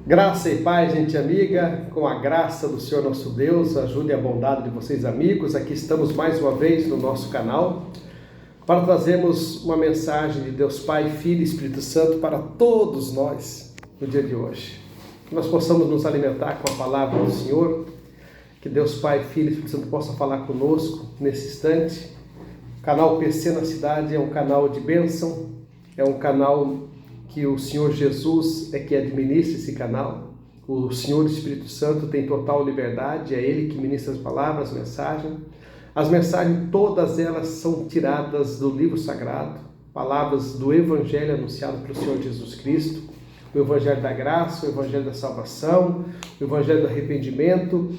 Graça e paz, gente amiga, com a graça do Senhor nosso Deus, ajude a bondade de vocês amigos. Aqui estamos mais uma vez no nosso canal para trazermos uma mensagem de Deus Pai, Filho e Espírito Santo para todos nós no dia de hoje. Que nós possamos nos alimentar com a palavra do Senhor, que Deus Pai, Filho e Espírito Santo possa falar conosco nesse instante. O canal PC na Cidade é um canal de bênção, é um canal que o Senhor Jesus é que administra esse canal. O Senhor Espírito Santo tem total liberdade, é Ele que ministra as palavras, as mensagens. As mensagens, todas elas são tiradas do livro sagrado, palavras do Evangelho anunciado pelo Senhor Jesus Cristo, o Evangelho da graça, o Evangelho da salvação, o Evangelho do arrependimento,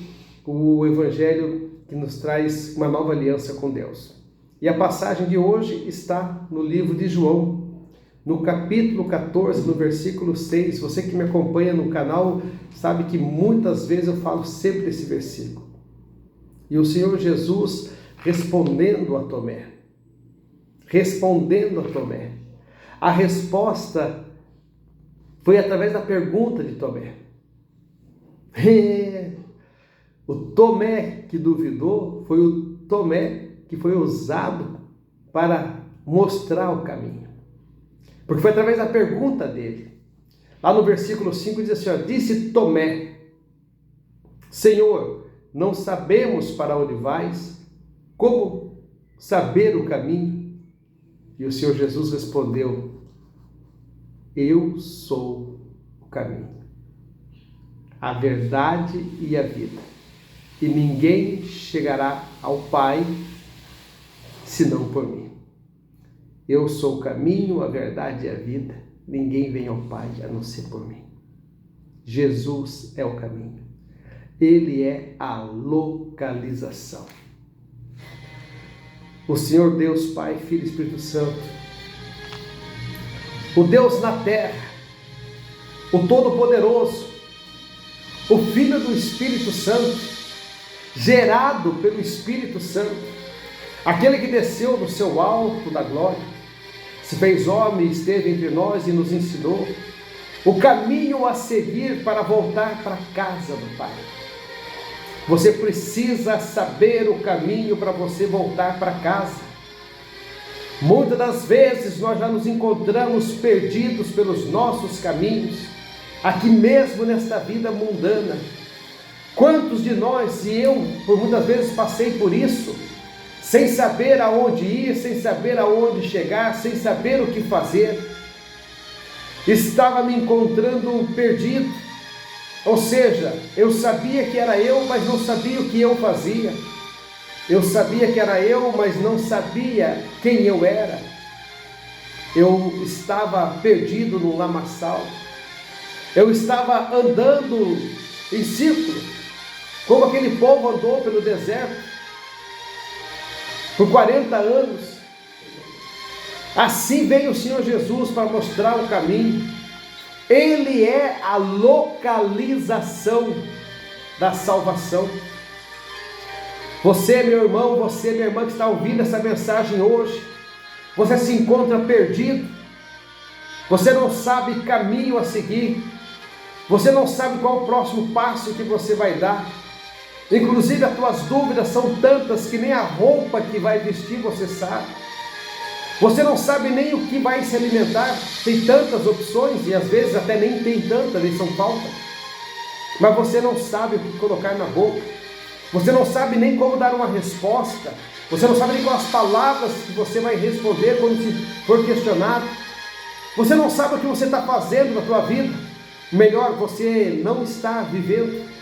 o Evangelho que nos traz uma nova aliança com Deus. E a passagem de hoje está no livro de João, no capítulo 14, no versículo 6, você que me acompanha no canal sabe que muitas vezes eu falo sempre desse versículo. E o Senhor Jesus respondendo a Tomé. A resposta foi através da pergunta de Tomé. O Tomé que duvidou foi o Tomé que foi usado para mostrar o caminho. Porque foi através da pergunta dele. Lá no versículo 5 diz assim, disse Tomé, Senhor, não sabemos para onde vais, como saber o caminho? E o Senhor Jesus respondeu, eu sou o caminho, a verdade e a vida. E ninguém chegará ao Pai senão por mim. Eu sou o caminho, a verdade e a vida. Ninguém vem ao Pai a não ser por mim. Jesus é o caminho. Ele é a localização. O Senhor Deus, Pai, Filho e Espírito Santo, o Deus na terra, o Todo-Poderoso, o Filho do Espírito Santo, gerado pelo Espírito Santo, aquele que desceu do seu alto da glória, se fez homem, esteve entre nós e nos ensinou o caminho a seguir para voltar para a casa do Pai. Você precisa saber o caminho para você voltar para casa. Muitas das vezes nós já nos encontramos perdidos pelos nossos caminhos, aqui mesmo nesta vida mundana. Quantos de nós, e eu por muitas vezes passei por isso, sem saber aonde ir, sem saber aonde chegar, sem saber o que fazer, estava me encontrando perdido, ou seja, eu sabia que era eu, mas não sabia o que eu fazia, eu sabia que era eu, mas não sabia quem eu era, eu estava perdido no lamaçal, eu estava andando em círculo, como aquele povo andou pelo deserto, por 40 anos, assim veio o Senhor Jesus para mostrar o caminho. Ele é a localização da salvação. Você, meu irmão, você, minha irmã que está ouvindo essa mensagem hoje, você se encontra perdido, você não sabe caminho a seguir, você não sabe qual o próximo passo que você vai dar. Inclusive as tuas dúvidas são tantas que nem a roupa que vai vestir você sabe. Você não sabe nem o que vai se alimentar. Tem tantas opções e às vezes até nem tem tantas, nem são faltas. Mas você não sabe o que colocar na boca. Você não sabe nem como dar uma resposta. Você não sabe nem quais palavras que você vai responder quando se for questionado. Você não sabe o que você está fazendo na tua vida. Melhor, você não está vivendo.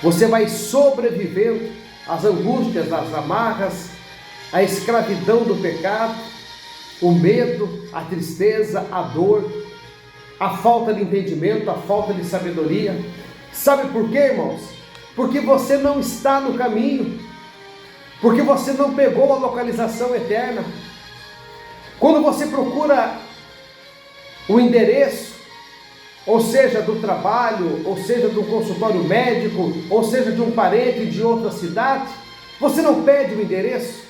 Você vai sobrevivendo às angústias, às amarras, à escravidão do pecado, o medo, a tristeza, a dor, a falta de entendimento, a falta de sabedoria. Sabe por quê, irmãos? Porque você não está no caminho, porque você não pegou a localização eterna. Quando você procura o endereço, ou seja, do trabalho, ou seja, do consultório médico, ou seja, de um parente de outra cidade, você não pede o endereço.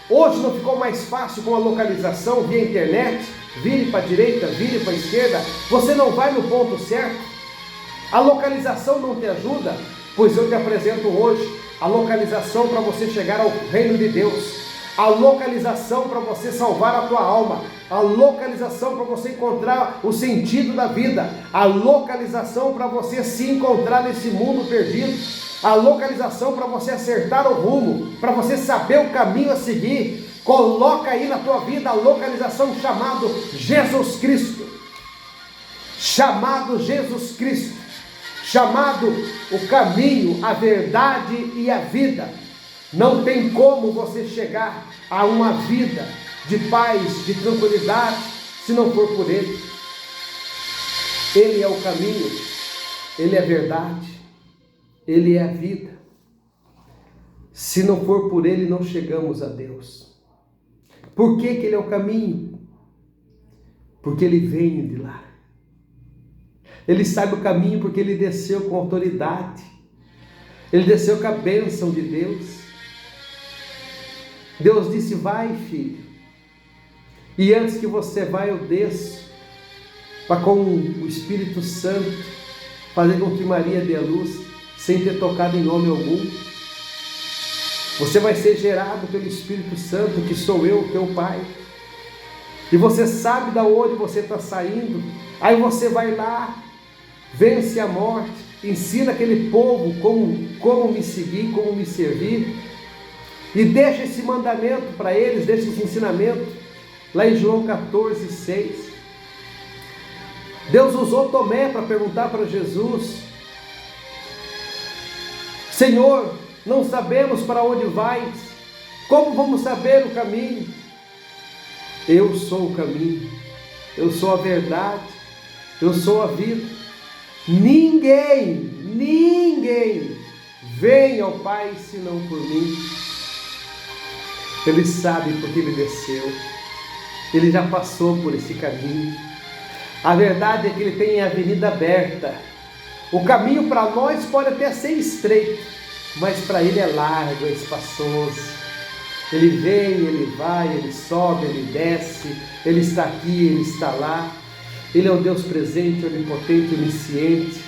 Hoje não ficou mais fácil com a localização via internet? Vire para a direita, vire para a esquerda, você não vai no ponto certo. A localização não te ajuda? Pois eu te apresento hoje a localização para você chegar ao reino de Deus, a localização para você salvar a tua alma, a localização para você encontrar o sentido da vida, a localização para você se encontrar nesse mundo perdido, a localização para você acertar o rumo, para você saber o caminho a seguir. Coloca aí na tua vida a localização chamado Jesus Cristo, chamado Jesus Cristo, chamado o caminho, a verdade e a vida. Não tem como você chegar a uma vida de paz, de tranquilidade, se não for por Ele. Ele é o caminho, Ele é a verdade, Ele é a vida. Se não for por Ele, não chegamos a Deus. Por que Ele é o caminho? Porque Ele vem de lá. Ele sabe o caminho porque Ele desceu com autoridade. Ele desceu com a bênção de Deus. Deus disse: vai, filho. E antes que você vá, eu desço, para com o Espírito Santo fazer com que Maria dê a luz, sem ter tocado em homem algum. Você vai ser gerado pelo Espírito Santo, que sou eu, teu Pai. E você sabe de onde você está saindo. Aí você vai lá, vence a morte, ensina aquele povo como me seguir, como me servir. E deixa esse mandamento para eles, deixa esse ensinamento, lá em João 14, 6. Deus usou Tomé para perguntar para Jesus: Senhor, não sabemos para onde vais, como vamos saber o caminho? Eu sou o caminho, eu sou a verdade, eu sou a vida. Ninguém vem ao Pai senão por mim. Ele sabe porque Ele desceu, Ele já passou por esse caminho. A verdade é que Ele tem a avenida aberta. O caminho para nós pode até ser estreito, mas para Ele é largo, é espaçoso. Ele vem, Ele vai, Ele sobe, Ele desce, Ele está aqui, Ele está lá. Ele é o Deus presente, onipotente, onisciente,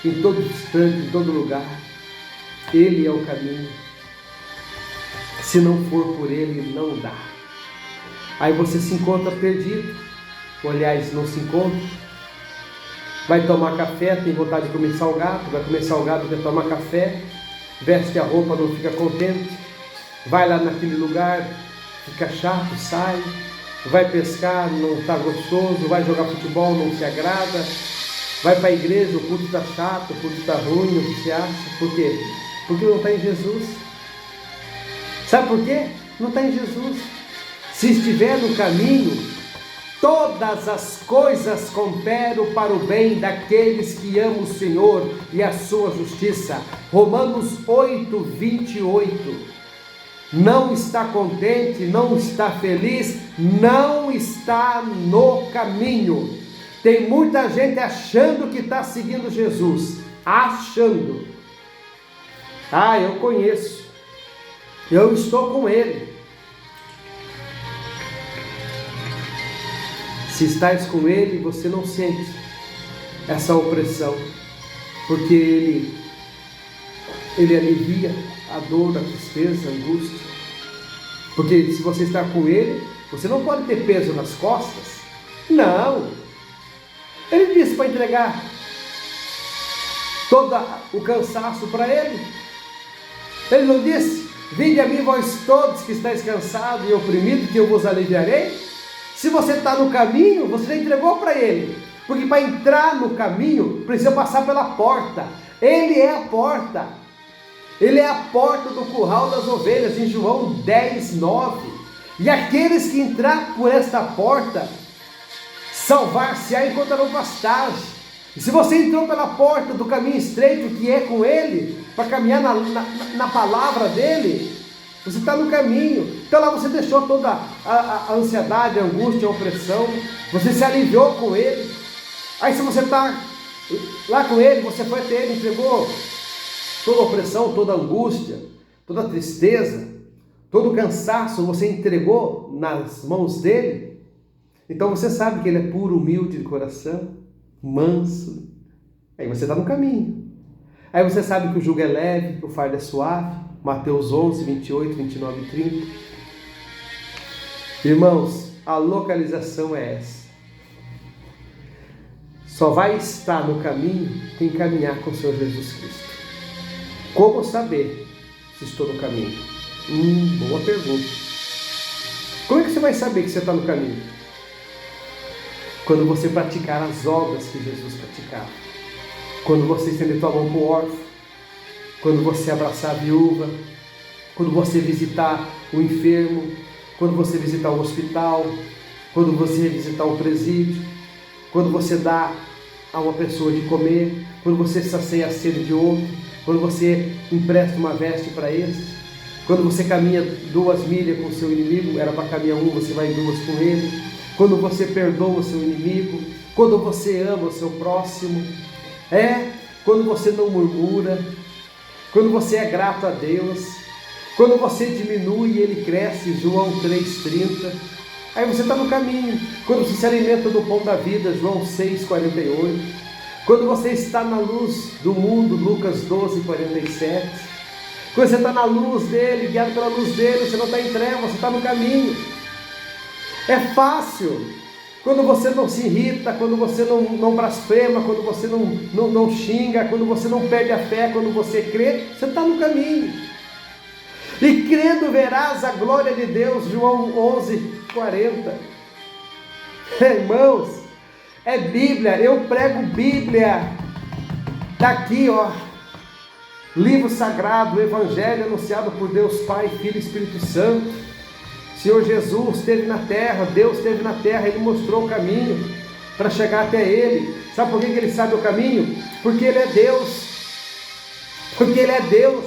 em todo instante, em todo lugar. Ele é o caminho. Se não for por Ele, não dá. Aí você se encontra perdido, ou aliás, não se encontra. Vai tomar café, tem vontade de comer salgado, vai comer salgado, quer tomar café, veste a roupa, não fica contente, vai lá naquele lugar, fica chato, sai, vai pescar, não está gostoso, vai jogar futebol, não se agrada, vai para a igreja, o culto está chato, o culto está ruim, o que você acha? Por quê? Porque não está em Jesus. Sabe por quê? Não está em Jesus. Se estiver no caminho, todas as coisas cooperam para o bem daqueles que amam o Senhor e a sua justiça. Romanos 8, 28. Não está contente, não está feliz, não está no caminho. Tem muita gente achando que está seguindo Jesus. Achando. Ah, eu conheço. Eu estou com Ele. Se estás com Ele, você não sente essa opressão, porque Ele alivia a dor, a tristeza, a angústia. Porque se você está com Ele, você não pode ter peso nas costas. Não. Ele disse para entregar todo o cansaço para Ele. Ele não disse: vinde a mim vós todos que estáis cansados e oprimidos, que eu vos aliviarei? Se você está no caminho, você já entregou para Ele. Porque para entrar no caminho, precisa passar pela porta. Ele é a porta. Ele é a porta do curral das ovelhas, em João 10, 9. E aqueles que entrar por esta porta, salvar-se-á, encontrarão pastagem. E se você entrou pela porta do caminho estreito, que é com Ele, para caminhar na palavra dEle, você está no caminho. Então lá você deixou toda a ansiedade, a angústia, a opressão, você se aliviou com Ele. Aí se você está lá com Ele, você foi até Ele, entregou toda a opressão, toda a angústia, toda a tristeza, todo o cansaço, você entregou nas mãos dEle. Então você sabe que Ele é puro, humilde de coração, manso. Aí você está no caminho. Aí você sabe que o jugo é leve, que o fardo é suave. Mateus 11, 28, 29 e 30. Irmãos, a localização é essa. Só vai estar no caminho quem caminhar com o Senhor Jesus Cristo. Como saber se estou no caminho? Boa pergunta. Como é que você vai saber que você está no caminho? Quando você praticar as obras que Jesus praticava. Quando você estender tua mão para o órfão. Quando você abraçar a viúva. Quando você visitar o enfermo. Quando você visitar o hospital. Quando você visitar o presídio. Quando você dá a uma pessoa de comer. Quando você sacia a sede de outro. Quando você empresta uma veste para esse. Quando você caminha 2 milhas com o seu inimigo, era para caminhar 1, você vai 2 com ele. Quando você perdoa o seu inimigo, quando você ama o seu próximo, quando você não murmura, quando você é grato a Deus, quando você diminui e ele cresce, João 3,30, aí você está no caminho. Quando você se alimenta do pão da vida, João 6,48, quando você está na luz do mundo, Lucas 12,47, quando você está na luz dele, guiado pela luz dele, você não está em trevas, você está no caminho. É fácil. Quando você não se irrita, quando você não blasfema, quando você não xinga, quando você não perde a fé, quando você crê, você está no caminho. E crendo verás a glória de Deus, João 11,40. Irmãos, é Bíblia, eu prego Bíblia. Está aqui, livro sagrado, Evangelho anunciado por Deus Pai, Filho e Espírito Santo. Senhor Jesus esteve na terra, Deus esteve na terra, Ele mostrou o caminho para chegar até Ele. Sabe por que Ele sabe o caminho? Porque Ele é Deus. Porque Ele é Deus.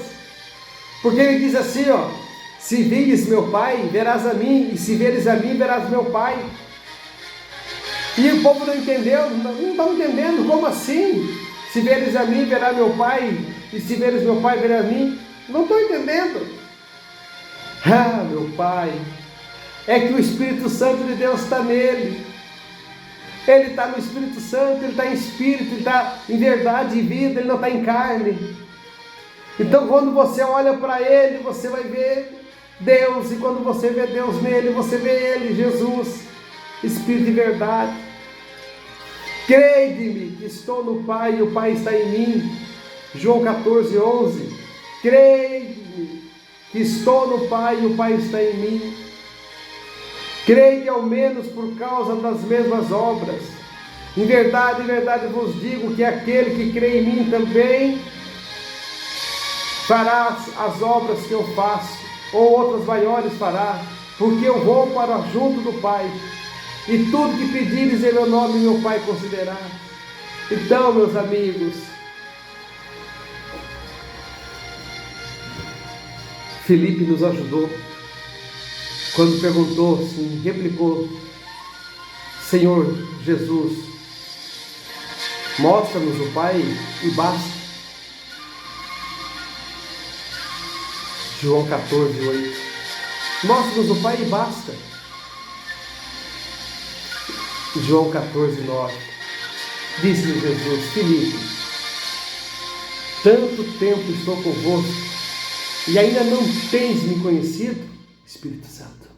Porque Ele diz assim, se vires meu Pai, verás a mim, e se veres a mim, verás meu Pai. E o povo não entendeu, não está entendendo, como assim? Se veres a mim, verá meu Pai, e se veres meu Pai, verá a mim. Não estou entendendo. Meu Pai, é que o Espírito Santo de Deus está nele. Ele está no Espírito Santo, ele está em Espírito, ele está em verdade e vida, ele não está em carne. Então quando você olha para ele, você vai ver Deus, e quando você vê Deus nele, você vê ele, Jesus, Espírito e verdade. Crede-me que estou no Pai e o Pai está em mim. João 14:11. Crede-me que estou no Pai e o Pai está em mim. Crede ao menos por causa das mesmas obras. Em verdade vos digo que aquele que crê em mim também fará as obras que eu faço, ou outras maiores fará, porque eu vou para junto do Pai. E tudo que pedires em meu nome, meu Pai concederá. Então, meus amigos, Filipe nos ajudou quando perguntou, assim, replicou: Senhor Jesus, mostra-nos o Pai e basta. João 14:8. Mostra-nos o Pai e basta. João 14:9. Disse-lhe Jesus: Filipe, tanto tempo estou convosco e ainda não tens me conhecido? Espírito Santo,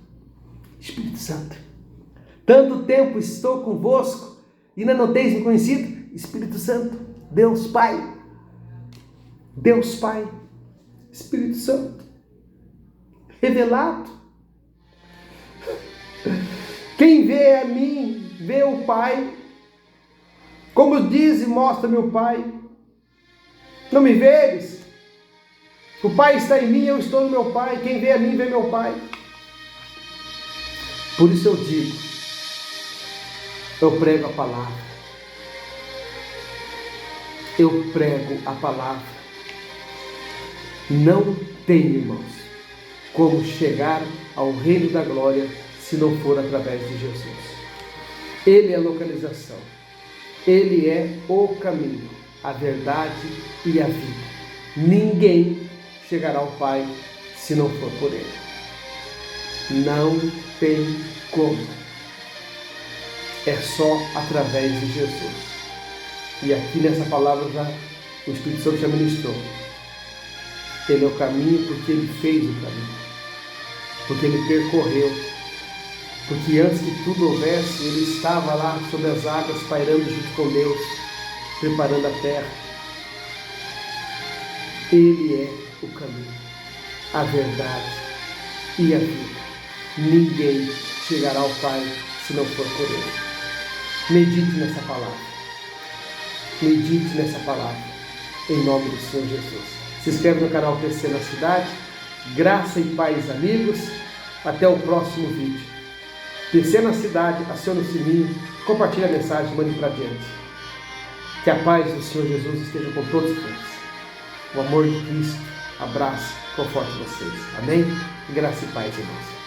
Espírito Santo, tanto tempo estou convosco e ainda não tens me conhecido? Espírito Santo, Deus Pai, Deus Pai, Espírito Santo, revelado. Quem vê a mim, vê o Pai. Como diz e mostra-me o Pai. Não me veres? O Pai está em mim, eu estou no meu Pai. Quem vê a mim, vê meu Pai. Por isso eu digo, eu prego a palavra. Eu prego a palavra. Não tem, irmãos, como chegar ao reino da glória se não for através de Jesus. Ele é a localização. Ele é o caminho, a verdade e a vida. Ninguém chegará ao Pai se não for por Ele. Não tem como. É só através de Jesus. E aqui nessa palavra o Espírito Santo já ministrou. Ele é o caminho porque Ele fez o caminho, porque Ele percorreu, porque antes que tudo houvesse, Ele estava lá sobre as águas, pairando junto com Deus, preparando a terra. Ele é o caminho, a verdade e a vida. Ninguém chegará ao Pai se não for por Ele. Medite nessa palavra. Medite nessa palavra. Em nome do Senhor Jesus. Se inscreve no canal PC na Cidade. Graça e paz, amigos. Até o próximo vídeo. PC na Cidade, acione o sininho, compartilhe a mensagem, mande para diante. Que a paz do Senhor Jesus esteja com todos vocês. O amor de Cristo abraça, conforte vocês. Amém? Graça e paz, irmãos.